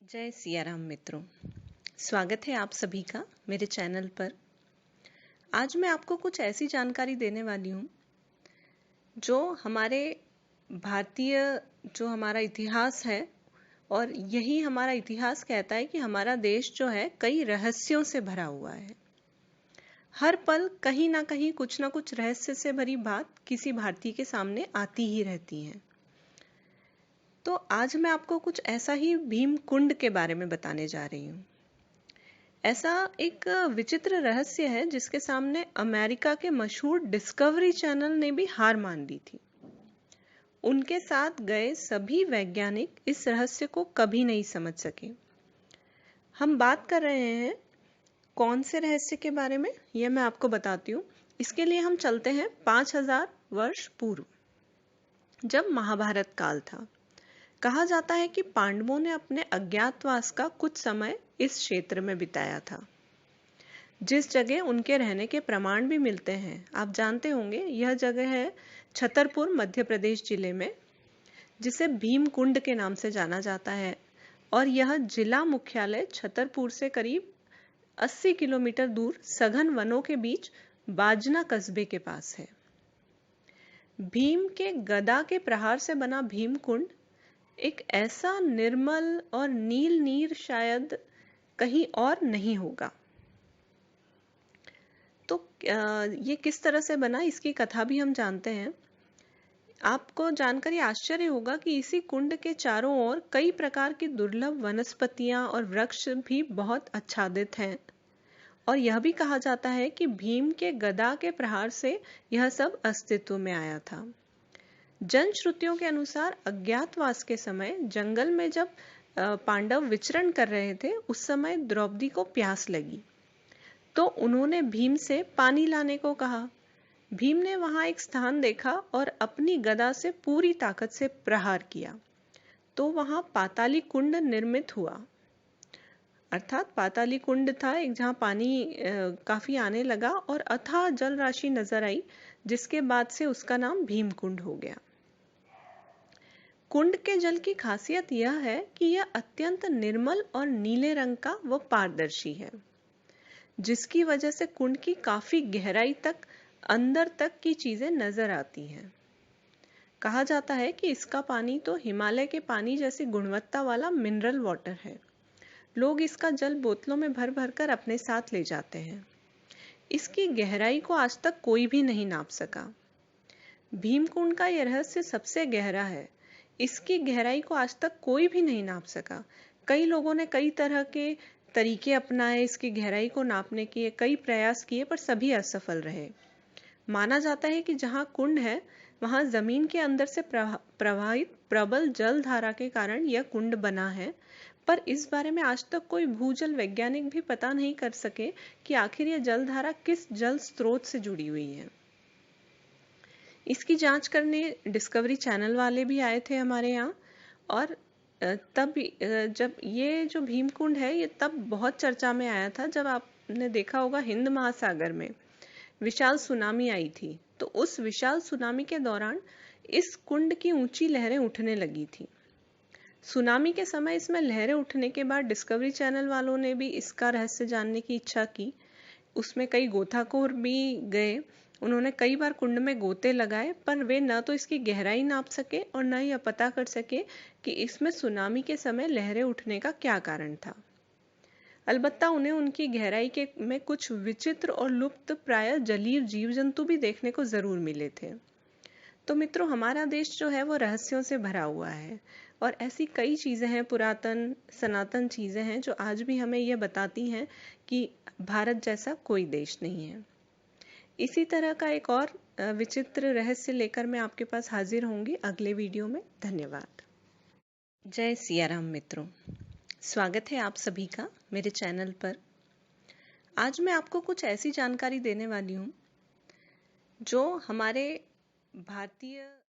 जय सिया राम मित्रों, स्वागत है आप सभी का मेरे चैनल पर। आज मैं आपको कुछ ऐसी जानकारी देने वाली हूँ जो हमारे भारतीय जो हमारा इतिहास है, और यही हमारा इतिहास कहता है कि हमारा देश जो है कई रहस्यों से भरा हुआ है। हर पल कहीं ना कहीं कुछ ना कुछ रहस्य से भरी बात किसी भारतीय के सामने आती ही रहती है। तो आज मैं आपको कुछ ऐसा ही भीम कुंड के बारे में बताने जा रही हूँ। ऐसा एक विचित्र रहस्य है जिसके सामने अमेरिका के मशहूर डिस्कवरी चैनल ने भी हार मान ली थी। उनके साथ गए सभी वैज्ञानिक इस रहस्य को कभी नहीं समझ सके। हम बात कर रहे हैं कौन से रहस्य के बारे में, यह मैं आपको बताती हूँ। इसके लिए हम चलते हैं 5000 वर्ष पूर्व, जब महाभारत काल था। कहा जाता है कि पांडवों ने अपने अज्ञातवास का कुछ समय इस क्षेत्र में बिताया था, जिस जगह उनके रहने के प्रमाण भी मिलते हैं। आप जानते होंगे यह जगह है छतरपुर, मध्य प्रदेश जिले में, जिसे भीम कुंड के नाम से जाना जाता है। और यह जिला मुख्यालय छतरपुर से करीब 80 किलोमीटर दूर सघन वनों के बीच बाजना कस्बे के पास है। भीम के गदा के प्रहार से बना भीम कुंड एक ऐसा निर्मल और नील नीर शायद कहीं और नहीं होगा। तो ये किस तरह से बना, इसकी कथा भी हम जानते हैं। आपको जानकर आश्चर्य होगा कि इसी कुंड के चारों ओर कई प्रकार की दुर्लभ वनस्पतियां और वृक्ष भी बहुत आच्छादित हैं। और यह भी कहा जाता है कि भीम के गदा के प्रहार से यह सब अस्तित्व में आया था। जनश्रुतियों के अनुसार अज्ञातवास के समय जंगल में जब पांडव विचरण कर रहे थे, उस समय द्रौपदी को प्यास लगी, तो उन्होंने भीम से पानी लाने को कहा। भीम ने वहां एक स्थान देखा और अपनी गदा से पूरी ताकत से प्रहार किया, तो वहां पाताली कुंड निर्मित हुआ। अर्थात पाताली कुंड था एक, जहां पानी काफी आने लगा और अथाह जल राशि नजर आई, जिसके बाद से उसका नाम भीम कुंड हो गया। कुंड के जल की खासियत यह है कि यह अत्यंत निर्मल और नीले रंग का व पारदर्शी है, जिसकी वजह से कुंड की काफी गहराई तक अंदर तक की चीजें नजर आती हैं। कहा जाता है कि इसका पानी तो हिमालय के पानी जैसी गुणवत्ता वाला मिनरल वाटर है। लोग इसका जल बोतलों में भर भर कर अपने साथ ले जाते हैं। इसकी गहराई को आज तक कोई भी नहीं नाप सका। भीमकुंड का यह रहस्य सबसे गहरा है। इसकी गहराई को आज तक कोई भी नहीं नाप सका। कई लोगों ने कई तरह के तरीके अपनाए, इसकी गहराई को नापने के कई प्रयास किए, पर सभी असफल रहे। माना जाता है कि जहां कुंड है वहां जमीन के अंदर से प्रवाहित प्रबल जल धारा के कारण यह कुंड बना है, पर इस बारे में आज तक कोई भूजल वैज्ञानिक भी पता नहीं कर सके कि आखिर यह जल धारा किस जल स्रोत से जुड़ी हुई है। इसकी जांच करने डिस्कवरी चैनल वाले भी आए थे हमारे यहाँ, और तब जब ये जो भीमकुंड है ये तब बहुत चर्चा में आया था, जब आपने देखा होगा हिंद महासागर में विशाल सुनामी आई थी। तो उस विशाल सुनामी के दौरान इस कुंड की ऊंची लहरें उठने लगी थी। सुनामी के समय इसमें लहरें उठने के बाद डिस्कवरी चैनल वालों ने भी इसका रहस्य जानने की इच्छा की। उसमें कई गोताखोर भी गए। उन्होंने कई बार कुंड में गोते लगाए, पर वे न तो इसकी गहराई नाप सके और न यह पता कर सके कि इसमें सुनामी के समय लहरें उठने का क्या कारण था। अलबत्ता उन्हें उनकी गहराई के में कुछ विचित्र और लुप्त प्राय जलीय जीव जंतु भी देखने को जरूर मिले थे। तो मित्रों, हमारा देश जो है वो रहस्यों से भरा हुआ है, और ऐसी कई चीजें हैं, पुरातन सनातन चीजें हैं, जो आज भी हमें यह बताती हैं कि भारत जैसा कोई देश नहीं है। इसी तरह का एक और विचित्र रहस्य लेकर मैं आपके पास हाजिर होंगी अगले वीडियो में। धन्यवाद। जय सिया राम मित्रों, स्वागत है आप सभी का मेरे चैनल पर। आज मैं आपको कुछ ऐसी जानकारी देने वाली हूँ जो हमारे भारतीय